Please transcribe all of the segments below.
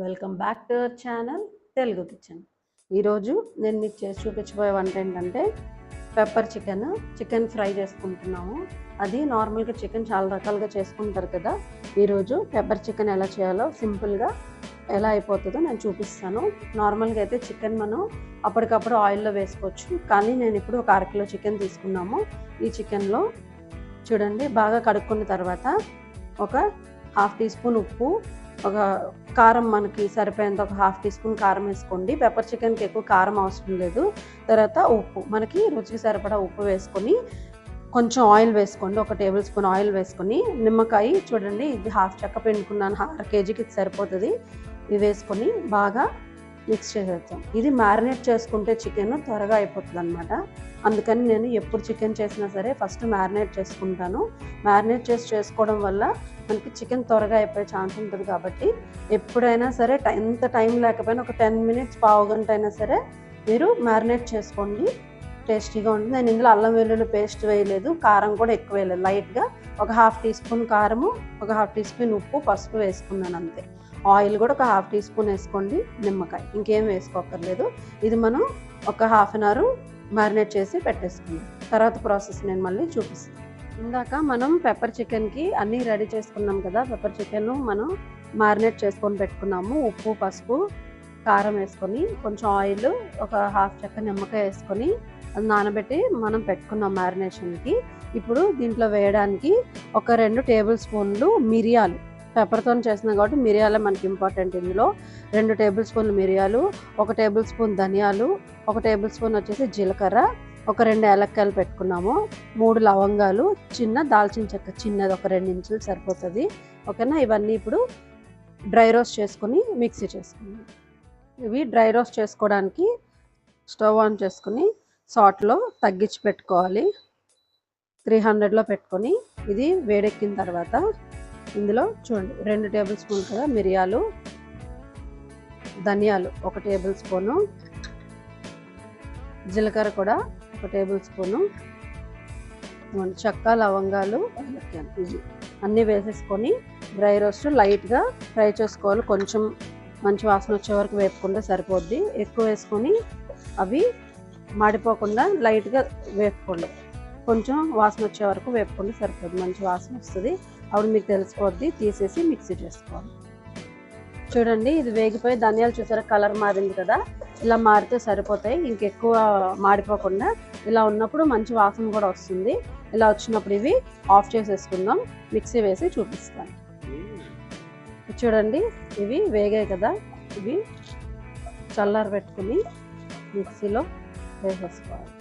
Welcome back to our channel Telugu kitchen. ఈరోజు నేను మీకు చేసి చూపించబోయే వంట ఏంటంటే పెప్పర్ చికెన్ ఫ్రై చేసుకుంటున్నాము. అది నార్మల్గా చికెన్ చాలా రకాలుగా చేసుకుంటారు కదా. ఈరోజు పెప్పర్ చికెన్ ఎలా చేయాలో సింపుల్గా ఎలా అయిపోతుందో నేను చూపిస్తాను. నార్మల్గా అయితే చికెన్ మనం అప్పటికప్పుడు ఆయిల్లో వేసుకోవచ్చు, కానీ నేను ఇప్పుడు ఒక అరకిలో చికెన్ తీసుకున్నాము. ఈ చికెన్లో చూడండి, బాగా కడుక్కున్న తర్వాత ఒక హాఫ్ టీ స్పూన్ ఉప్పు, ఒక కారం మనకి సరిపోయేంత ఒక హాఫ్ టీ స్పూన్ కారం వేసుకోండి. పెప్పర్ చికెన్కి ఎక్కువ కారం అవసరం లేదు. తర్వాత ఉప్పు, మనకి రుచికి సరిపడా ఉప్పు వేసుకొని కొంచెం ఆయిల్ వేసుకోండి. ఒక టేబుల్ స్పూన్ ఆయిల్ వేసుకొని నిమ్మకాయ చూడండి, ఇది హాఫ్ చెక్క పిండుకున్నాను, 1/2 కేజీకి ఇది సరిపోతుంది. ఇవి వేసుకొని బాగా మిక్స్ చేసేద్దాం. ఇది మ్యారినేట్ చేసుకుంటే చికెన్ త్వరగా అయిపోతుంది అనమాట. అందుకని నేను ఎప్పుడు చికెన్ చేసినా సరే ఫస్ట్ మ్యారినేట్ చేసుకుంటాను. మ్యారినేట్ చేసుకోవడం వల్ల మనకి చికెన్ త్వరగా అయిపోయే ఛాన్స్ ఉంటుంది. కాబట్టి ఎప్పుడైనా సరే ఎంత టైం లేకపోయినా ఒక 10 మినిట్స్, పావు గంట అయినా సరే మీరు మ్యారినేట్ చేసుకోండి, టేస్టీగా ఉంటుంది. నేను ఇందులో అల్లం వెల్లుల్లి పేస్ట్ వేయలేదు, కారం కూడా ఎక్కువ వేయలేదు. లైట్గా ఒక హాఫ్ టీ స్పూన్ కారము, ఒక హాఫ్ టీ స్పూన్ ఉప్పు, పసుపు వేసుకున్నాను అంతే. ఆయిల్ కూడా ఒక హాఫ్ టీ స్పూన్ వేసుకోండి, నిమ్మకాయ, ఇంకేం వేసుకోక్కర్లేదు. ఇది మనం ఒక హాఫ్ అన్ అవర్ మ్యారినేట్ చేసి పెట్టేసుకుందాం. తర్వాత ప్రాసెస్ నేను మళ్ళీ చూపిస్తాను. ఇందాక మనం పెప్పర్ చికెన్కి అన్నీ రెడీ చేసుకున్నాం కదా. పెప్పర్ చికెన్ మనం మ్యారినేట్ చేసుకొని పెట్టుకున్నాము. ఉప్పు, పసుపు, కారం వేసుకొని కొంచెం ఆయిల్, ఒక హాఫ్ చెక్క నిమ్మకాయ వేసుకొని అది నానబెట్టి మనం పెట్టుకున్నాం మ్యారినేషన్కి. ఇప్పుడు దీంట్లో వేయడానికి ఒక 2 టేబుల్ స్పూన్లు మిరియాలు, పెప్పర్తో చేస్తున్నాం కాబట్టి మిరియాలే మనకి ఇంపార్టెంట్. ఇందులో 2 టేబుల్ స్పూన్లు మిరియాలు, 1 టేబుల్ స్పూన్ ధనియాలు, 1 టేబుల్ స్పూన్ వచ్చేసి జీలకర్ర, ఒక 2 ఏలక్కాయలు పెట్టుకున్నాము, 3 లవంగాలు, చిన్న దాల్చిన చెక్క చిన్నది ఒక 2 ఇంచులు సరిపోతుంది. ఓకేనా. ఇవన్నీ ఇప్పుడు డ్రై రోస్ట్ చేసుకుని మిక్సీ చేసుకున్నాం. ఇవి డ్రై రోస్ట్ చేసుకోవడానికి స్టవ్ ఆన్ చేసుకుని సాట్లో తగ్గించి పెట్టుకోవాలి. 300లో పెట్టుకొని ఇది వేడెక్కిన తర్వాత ఇందులో చూడండి 2 టేబుల్ స్పూన్ కదా మిరియాలు, ధనియాలు 1 టేబుల్ స్పూను, జీలకర్ర కూడా 1 టేబుల్ స్పూను, చెక్క, లవంగాలు, ఇవి అన్నీ వేసేసుకొని డ్రై రోస్ట్ లైట్గా ఫ్రై చేసుకోవాలి. కొంచెం మంచి వాసన వచ్చే వరకు వేపుకుంటే సరిపోద్ది. ఎక్కువ వేసుకొని అవి మాడిపోకుండా లైట్గా వేపుకోండి. కొంచెం వాసన వచ్చే వరకు వేపుకుంటే సరిపోద్ది, మంచి వాసన వస్తుంది. అప్పుడు మీకు తెలిసిపోద్ది. తీసేసి మిక్సీ చేసుకోవాలి. చూడండి, ఇది వేగిపోయి ధనియాలు చూసారా కలర్ మారింది కదా. ఇలా మారితే సరిపోతాయి, ఇంకెక్కువ మాడిపోకుండా. ఇలా ఉన్నప్పుడు మంచి వాసన కూడా వస్తుంది. ఇలా వచ్చినప్పుడు ఇవి ఆఫ్ చేసేసుకుందాం. మిక్సీ వేసి చూపిస్తాను. చూడండి, ఇవి వేగాయి కదా. ఇవి చల్లార పెట్టుకుని మిక్సీలో వేసేసుకోవాలి.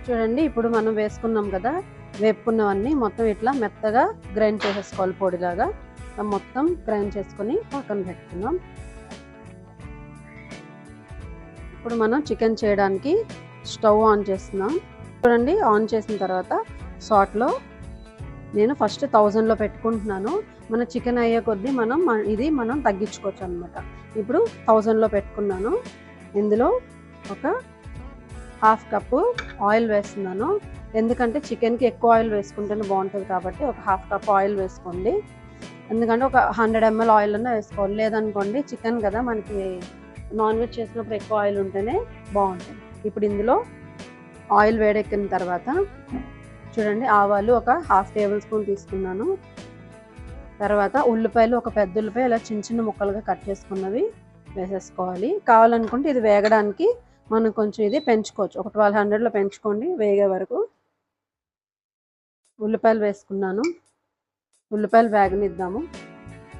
చూడండి, ఇప్పుడు మనం వేసుకున్నాం కదా, వేపుకున్నవన్నీ మొత్తం ఇట్లా మెత్తగా గ్రైండ్ చేసేసుకోవాలి. పొడిలాగా మొత్తం గ్రైండ్ చేసుకొని పక్కన పెట్టుకుందాం. ఇప్పుడు మనం చికెన్ చేయడానికి స్టవ్ ఆన్ చేస్తున్నాం. చూడండి, ఆన్ చేసిన తర్వాత సాట్లో నేను ఫస్ట్ 1000లో పెట్టుకుంటున్నాను. మన చికెన్ అయ్యే కొద్దీ మనం తగ్గించుకోవచ్చు అనమాట. ఇప్పుడు 1000లో పెట్టుకున్నాను. ఇందులో ఒక హాఫ్ కప్పు ఆయిల్ వేస్తున్నాను. ఎందుకంటే చికెన్కి ఎక్కువ ఆయిల్ వేసుకుంటేనే బాగుంటుంది కాబట్టి ఒక హాఫ్ కప్ ఆయిల్ వేసుకోండి. ఎందుకంటే ఒక 100 ml ఆయిల్ అన్నా వేసుకోవాలి. లేదనుకోండి, చికెన్ కదా మనకి నాన్ వెజ్ చేసినప్పుడు ఎక్కువ ఆయిల్ ఉంటేనే బాగుంటుంది. ఇప్పుడు ఇందులో ఆయిల్ వేడెక్కిన తర్వాత చూడండి, ఆవాలు ఒక హాఫ్ టేబుల్ స్పూన్ తీసుకున్నాను. తర్వాత ఉల్లిపాయలు, ఒక పెద్ద ఉల్లిపాయ ఇలా చిన్న చిన్న ముక్కలుగా కట్ చేసుకున్నవి వేసేసుకోవాలి. కావాలనుకుంటే ఇది వేగడానికి మనం కొంచెం ఇది పెంచుకోవచ్చు, ఒక 1200లో పెంచుకోండి వేగే వరకు. ఉల్లిపాయలు వేసుకున్నాను. ఉల్లిపాయలు వేగనిద్దాము,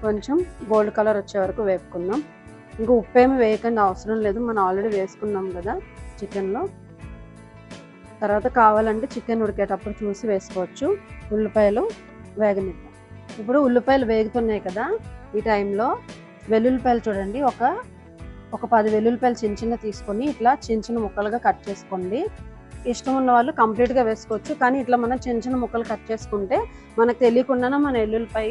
కొంచెం గోల్డ్ కలర్ వచ్చే వరకు వేపుకుందాం. ఇంకా ఉప్పు ఏమి వేయకుండా అవసరం లేదు, మనం ఆల్రెడీ వేసుకున్నాం కదా చికెన్లో. తర్వాత కావాలంటే చికెన్ ఉడికేటప్పుడు చూసి వేసుకోవచ్చు. ఉల్లిపాయలు వేగనిద్దాం. ఇప్పుడు ఉల్లిపాయలు వేగుతున్నాయి కదా, ఈ టైంలో వెల్లుల్లిపాయలు చూడండి, ఒక 10 వెల్లుల్లిపాయలు చిన్న చిన్న తీసుకొని ఇట్లా చిన్న చిన్న ముక్కలుగా కట్ చేసుకోండి. ఇష్టం ఉన్న వాళ్ళు కంప్లీట్గా వేసుకోవచ్చు, కానీ ఇట్లా మనం చిన్న చిన్న ముక్కలు కట్ చేసుకుంటే మనకు తెలియకుండానే మన వెల్లుల్లిపాయ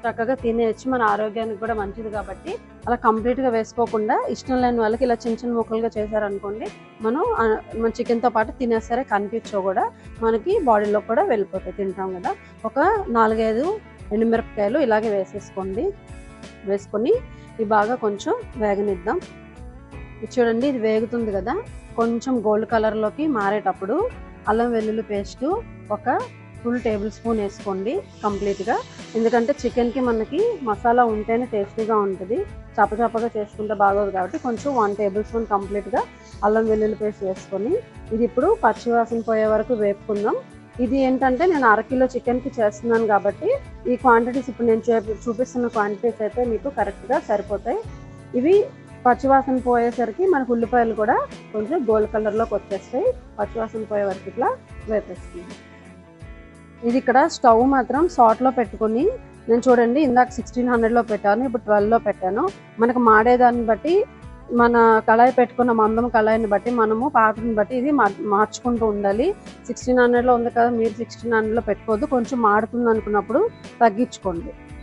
చక్కగా తినేయచ్చు, మన ఆరోగ్యానికి కూడా మంచిది. కాబట్టి అలా కంప్లీట్గా వేసుకోకుండా ఇష్టం లేని వాళ్ళకి ఇలా చిన్న చిన్న ముక్కలుగా చేశారనుకోండి, మన చికెన్తో పాటు తినేసరే కనిపించవు కూడా, మనకి బాడీలో కూడా వెళ్ళిపోతాయి, తింటాం కదా. ఒక 4-5 ఎండుమిరపకాయలు ఇలాగే వేసేసుకోండి. వేసుకొని ఇవి బాగా కొంచెం వేగనిద్దాం. ఇది చూడండి, ఇది వేగుతుంది కదా, కొంచెం గోల్డ్ కలర్లోకి మారేటప్పుడు అల్లం వెల్లుల్లి పేస్ట్ ఒక ఫుల్ టేబుల్ స్పూన్ వేసుకోండి కంప్లీట్గా. ఎందుకంటే చికెన్కి మనకి మసాలా ఉంటేనే టేస్టీగా ఉంటుంది, చప్పచప్పగా చేసుకుంటే బాగోదు కాబట్టి కొంచెం 1 టేబుల్ స్పూన్ కంప్లీట్గా అల్లం వెల్లుల్లి పేస్ట్ వేసుకొని ఇది ఇప్పుడు పచ్చివాసన పోయే వరకు వేపుకుందాం. ఇది ఏంటంటే నేను అరకిలో చికెన్కి చేస్తున్నాను కాబట్టి ఈ క్వాంటిటీస్ ఇప్పుడు నేను చూపిస్తున్న క్వాంటిటీస్ అయితే మీకు కరెక్ట్గా సరిపోతాయి. ఇవి పచ్చివాసన పోయేసరికి మనకు ఉల్లిపాయలు కూడా కొంచెం గోల్డ్ కలర్లోకి వచ్చేస్తాయి. పచ్చివాసన పోయే వరకు ఇట్లా వేపేస్తుంది. ఇది ఇక్కడ స్టవ్ మాత్రం షార్ట్లో పెట్టుకొని నేను చూడండి ఇందాక 1600లో పెట్టాను, ఇప్పుడు 12లో పెట్టాను. మనకు మాడేదాన్ని బట్టి మన కళాయి పెట్టుకున్న మందం కళాయిని బట్టి మనము పాత్రని బట్టి ఇది మార్చుకుంటూ ఉండాలి. 1600లో ఉంది కదా, మీరు 1600లో పెట్టుకోవద్దు. కొంచెం మాడుతుంది అనుకున్నప్పుడు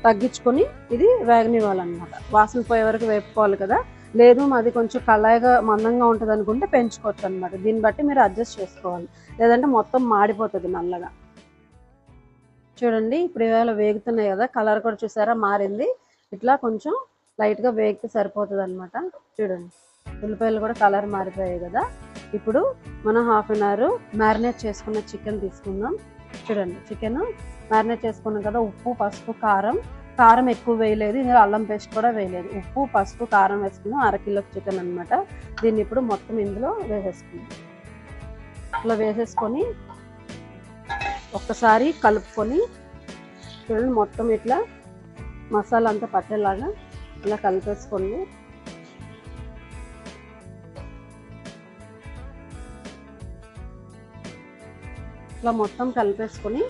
తగ్గించుకొని ఇది వేగనివ్వాలన్నమాట. వాసన పోయే వరకు వేపుకోవాలి కదా. లేదు మాది కొంచెం కళాయిగా మందంగా ఉంటుంది అనుకుంటే పెంచుకోవచ్చు అనమాట. దీన్ని బట్టి మీరు అడ్జస్ట్ చేసుకోవాలి, లేదంటే మొత్తం మాడిపోతుంది నల్లగా. చూడండి ఇప్పుడు ఇవాళ వేగుతున్నాయి కదా, కలర్ కూడా చూసారా మారింది. ఇట్లా కొంచెం లైట్గా వేగితే సరిపోతుంది అనమాట. చూడండి ఉల్లిపాయలు కూడా కలర్ మారిపోయాయి కదా. ఇప్పుడు మనం 1/2 an hour మ్యారినేట్ చేసుకున్న చికెన్ తీసుకుందాం. చూడండి చికెన్ మ్యారినేట్ చేసుకున్నాం కదా, ఉప్పు పసుపు కారం ఎక్కువ వేయలేదు, ఇందులో అల్లం పేస్ట్ కూడా వేయలేదు. ఉప్పు పసుపు కారం వేసుకున్నాం, 1/2 కిలో చికెన్ అనమాట. దీన్ని ఇప్పుడు మొత్తం ఇందులో వేసేసుకుందాం. ఇట్లా వేసేసుకొని ఒక్కసారి కలుపుకొని చూడండి మొత్తం ఇట్లా మసాలా అంతా పట్టేలాగా ఇలా కలిపేసుకోండి. ఇట్లా మొత్తం కలిపేసుకొని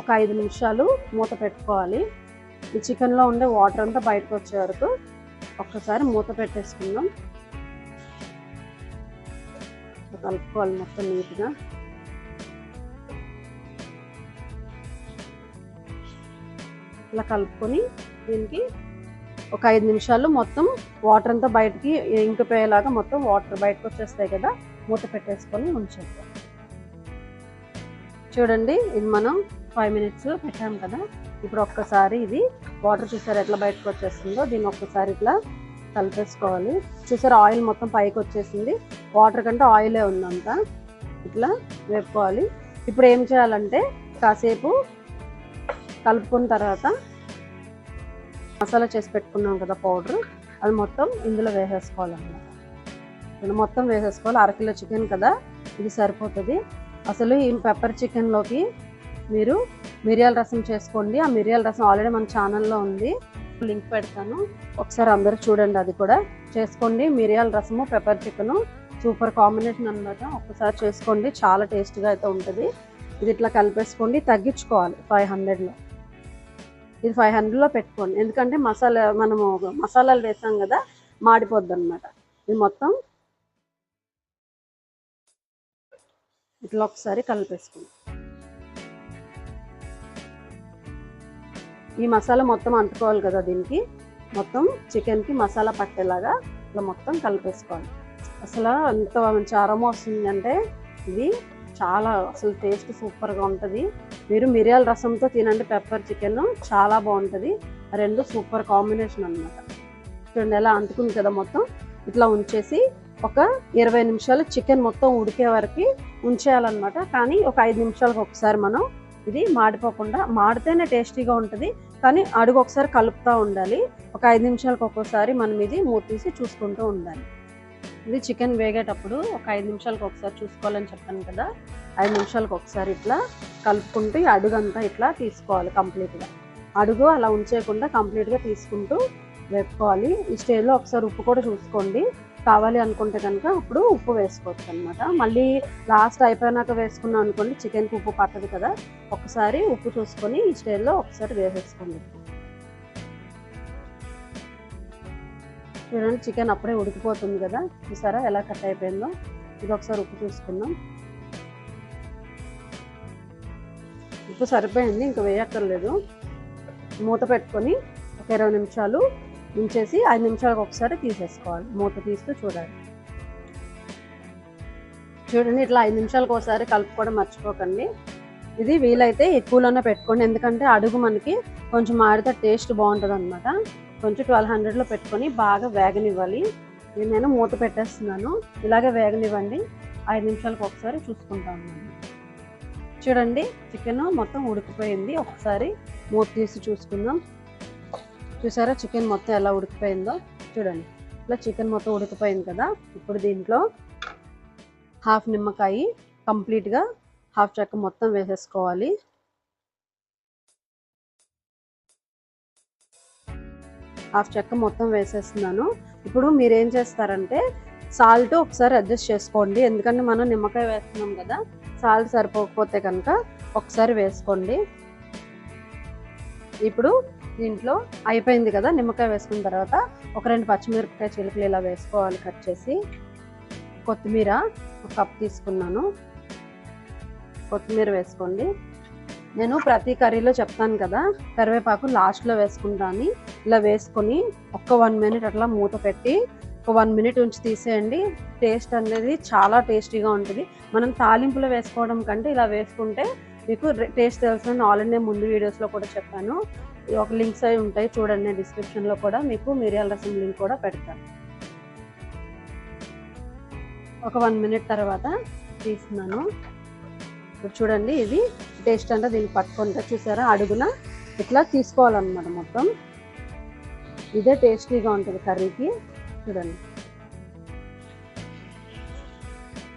ఒక 5 నిమిషాలు మూత పెట్టుకోవాలి. ఈ చికెన్లో ఉండే వాటర్ అంతా బయటకు వచ్చే వరకు ఒక్కసారి మూత పెట్టేసుకుందాం. కలుపుకోవాలి మొత్తం నీట్గా. ఇలా కలుపుకొని దీనికి ఒక 5 నిమిషాలు మొత్తం వాటర్ అంతా బయటికి ఇంకిపోయేలాగా మొత్తం వాటర్ బయటకు వచ్చేస్తాయి కదా, మూత పెట్టేసుకొని ఉంచేద్దాం. చూడండి ఇది మనం 5 minutes పెట్టాం కదా. ఇప్పుడు ఒక్కసారి ఇది వాటర్ చూసారు ఎట్లా బయటకు వచ్చేస్తుందో, దీన్ని ఒక్కసారి ఇట్లా కలిపేసుకోవాలి. చూసారు ఆయిల్ మొత్తం పైకి వచ్చేసింది, వాటర్ కంటే ఆయిలే ఉందంతా. ఇట్లా వేపుకోవాలి. ఇప్పుడు ఏం చేయాలంటే కాసేపు కలుపుకున్న తర్వాత మసాలా చేసి పెట్టుకున్నాం కదా పౌడర్, అది మొత్తం ఇందులో వేసేసుకోవాలన్నమాట. మొత్తం వేసేసుకోవాలి. 1/2 కిలో చికెన్ కదా, ఇది సరిపోతుంది. అసలు ఈ పెప్పర్ చికెన్లోకి మీరు మిరియాల రసం చేసుకోండి. ఆ మిరియాల రసం ఆల్రెడీ మన ఛానల్లో ఉంది, లింక్ పెడతాను, ఒకసారి అందరూ చూడండి. అది కూడా చేసుకోండి. మిరియాల రసము పెప్పర్ చికెను సూపర్ కాంబినేషన్ అనమాట. ఒక్కసారి చేసుకోండి, చాలా టేస్ట్గా అయితే ఉంటుంది. ఇది ఇట్లా కలిపేసుకోండి. తగ్గించుకోవాలి 500లో. ఇది 500లో పెట్టుకోండి, ఎందుకంటే మనము మసాలాలు వేసాం కదా, మాడిపోద్ది అనమాట. ఇది మొత్తం ఇట్లా ఒకసారి కలిపేసుకోండి. ఈ మసాలా మొత్తం అంటుకోవాలి కదా దీనికి, మొత్తం చికెన్కి మసాలా పట్టేలాగా ఇట్లా మొత్తం కలిపేసుకోవాలి. అసలు ఎంత మంచి అరోమా వస్తుంది అంటే ఇది చాలా అసలు టేస్ట్ సూపర్గా ఉంటుంది. మీరు మిరియాల రసంతో తినండి పెప్పర్ చికెన్, చాలా బాగుంటుంది. రెండు సూపర్ కాంబినేషన్ అనమాట. చూడండి ఎలా అంటుకుంది కదా, మొత్తం ఇట్లా ఉంచేసి ఒక 20 నిమిషాలు చికెన్ మొత్తం ఉడికే వరకు ఉంచేయాలన్నమాట. కానీ ఒక 5 నిమిషాలకు ఒకసారి మనం ఇది మాడిపోకుండా, మాడితేనే టేస్టీగా ఉంటుంది, కానీ అడుగు ఒకసారి కలుపుతూ ఉండాలి. ఒక 5 నిమిషాలకు ఒక్కోసారి మనం ఇది మూత తీసి చూసుకుంటూ ఉండాలి. ఇది చికెన్ వేగేటప్పుడు ఒక 5 నిమిషాలకు ఒకసారి చూసుకోవాలని చెప్పాను కదా, 5 నిమిషాలకు ఒకసారి ఇట్లా కలుపుకుంటూ ఈ అడుగంతా ఇట్లా తీసుకోవాలి కంప్లీట్గా. అడుగు అలా ఉంచేయకుండా కంప్లీట్గా తీసుకుంటూ వేపుకోవాలి. ఈ స్టేజ్లో ఒకసారి ఉప్పు కూడా చూసుకోండి, కావాలి అనుకుంటే కనుక అప్పుడు ఉప్పు వేసుకోవచ్చు అనమాట. మళ్ళీ లాస్ట్ అయిపోయినాక వేసుకున్నాం అనుకోండి చికెన్కి ఉప్పు పట్టదు కదా, ఒకసారి ఉప్పు చూసుకొని ఈ స్టేజ్లో ఒకసారి వేసేసుకోండి. చూడండి చికెన్ అప్పుడే ఉడికిపోతుంది కదా, చూసారా ఎలా కట్ అయిపోయిందో. ఇది ఒకసారి ఉప్పు చూసుకుందాం. ఉప్పు సరిపోయింది, ఇంకా వేయక్కర్లేదు. మూత పెట్టుకొని ఒక 20 నిమిషాలు ఉంచేసి 5 నిమిషాలకు ఒకసారి తీసేసుకోవాలి. మూత తీస్తూ చూడాలి. చూడండి ఇట్లా 5 నిమిషాలకు ఒకసారి కలుపుకోవడం మర్చిపోకండి. ఇది వీలైతే ఎక్కువలోనే పెట్టుకోండి, ఎందుకంటే అడుగు మనకి కొంచెం మాడితే టేస్ట్ బాగుంటుంది అనమాట. కొంచెం 1200లో పెట్టుకొని బాగా వేగనివ్వాలి. ఇది నేను మూత పెట్టేస్తున్నాను. ఇలాగే వేగనివ్వండి. 5 నిమిషాలకు ఒకసారి చూసుకుంటాను. చూడండి చికెన్ మొత్తం ఉడికిపోయింది. ఒకసారి మూత తీసి చూసుకుందాం. చూసారా చికెన్ మొత్తం ఎలా ఉడికిపోయిందో? చూడండి ఇట్లా చికెన్ మొత్తం ఉడికిపోయింది కదా. ఇప్పుడు దీంట్లో హాఫ్ నిమ్మకాయ కంప్లీట్గా హాఫ్ చెక్క మొత్తం వేసేసుకోవాలి. హాఫ్ చెక్క మొత్తం వేసేస్తున్నాను. ఇప్పుడు మీరు ఏం చేస్తారంటే సాల్ట్ ఒకసారి అడ్జస్ట్ చేసుకోండి, ఎందుకంటే మనం నిమ్మకాయ వేస్తున్నాం కదా. సాల్ట్ సరిపోకపోతే కనుక ఒకసారి వేసుకోండి. ఇప్పుడు దీంట్లో అయిపోయింది కదా, నిమ్మకాయ వేసుకున్న తర్వాత ఒక 2 పచ్చిమిరపకాయ చిలుకలు ఇలా వేసుకోవాలి కట్ చేసి. కొత్తిమీర ఒక కప్ తీసుకున్నాను, కొత్తిమీర వేసుకోండి. నేను ప్రతి కర్రీలో చెప్తాను కదా కరివేపాకు లాస్ట్లో వేసుకుంటాను. ఇలా వేసుకొని ఒక 1 మినిట్ అట్లా మూత పెట్టి ఒక 1 మినిట్ ఉంచి తీసేయండి. టేస్ట్ అనేది చాలా టేస్టీగా ఉంటుంది. మనం తాలింపులో వేసుకోవడం కంటే ఇలా వేసుకుంటే మీకు టేస్ట్ తెలుసు. ఆల్రెడీ నేను ముందు వీడియోస్లో కూడా చెప్పాను. ఒక లింక్స్ అవి ఉంటాయి చూడండి, డిస్క్రిప్షన్లో కూడా మీకు మిరియాల రసం లింక్ కూడా పెడతాను. ఒక 1 మినిట్ తర్వాత తీస్తున్నాను. ఇప్పుడు చూడండి ఇది టేస్ట్ అంతా దీన్ని పట్టుకుంటే చూసారా అడుగున ఇట్లా తీసుకోవాలన్నమాట. మొత్తం ఇదే టేస్టీగా ఉంటుంది కర్రీకి. చూడండి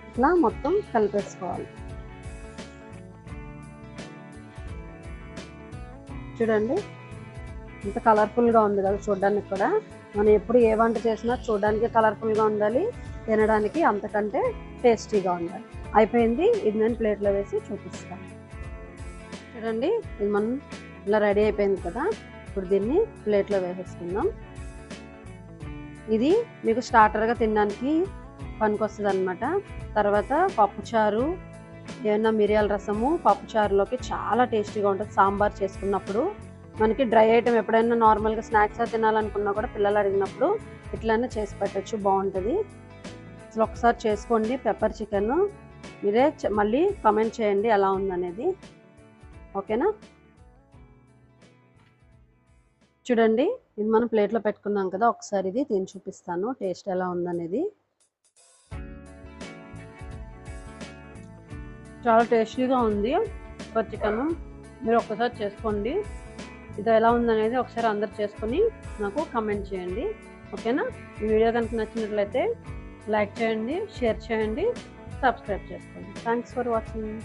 ఇట్లా మొత్తం కలిపేసుకోవాలి. చూడండి ఇంత కలర్ఫుల్గా ఉంది కదా చూడడానికి కూడా. మనం ఎప్పుడు ఏ వంట చేసినా చూడడానికి కలర్ఫుల్గా ఉండాలి, తినడానికి అంతకంటే టేస్టీగా ఉండాలి. అయిపోయింది. ఇది నేను ప్లేట్లో వేసి చూపిస్తాను. చూడండి ఇది మనం ఇలా రెడీ అయిపోయింది కదా. ఇప్పుడు దీన్ని ప్లేట్లో వేసేసుకుందాం. ఇది మీకు స్టార్టర్గా తినడానికి పనికొస్తుంది అనమాట. తర్వాత పప్పుచారు, ఏమన్నా మిరియాల రసము పప్పుచారులోకి చాలా టేస్టీగా ఉంటుంది. సాంబార్ చేసుకున్నప్పుడు మనకి డ్రై ఐటెం ఎప్పుడైనా నార్మల్గా స్నాక్స్గా తినాలనుకున్నా కూడా పిల్లలు అడిగినప్పుడు ఇట్లానే చేసి పెట్టచ్చు, బాగుంటుంది. అసలు ఒకసారి చేసుకోండి పెప్పర్ చికెన్. మీరే మళ్ళీ కామెంట్ చేయండి ఎలా ఉందనేది, ఓకేనా? చూడండి ఇది మనం ప్లేట్లో పెట్టుకున్నాం కదా, ఒకసారి ఇది తిని చూపిస్తాను టేస్ట్ ఎలా ఉందనేది. చాలా టేస్టీగా ఉంది పెప్పర్ చికెన్. మీరు ఒక్కసారి చేసుకోండి. ఇది ఎలా ఉందనేది ఒకసారి అందరు చేసుకొని నాకు కామెంట్ చేయండి, ఓకేనా? ఈ వీడియో కనుక నచ్చినట్లయితే లైక్ చేయండి, షేర్ చేయండి, సబ్స్క్రైబ్ చేసుకోండి. Thanks for watching.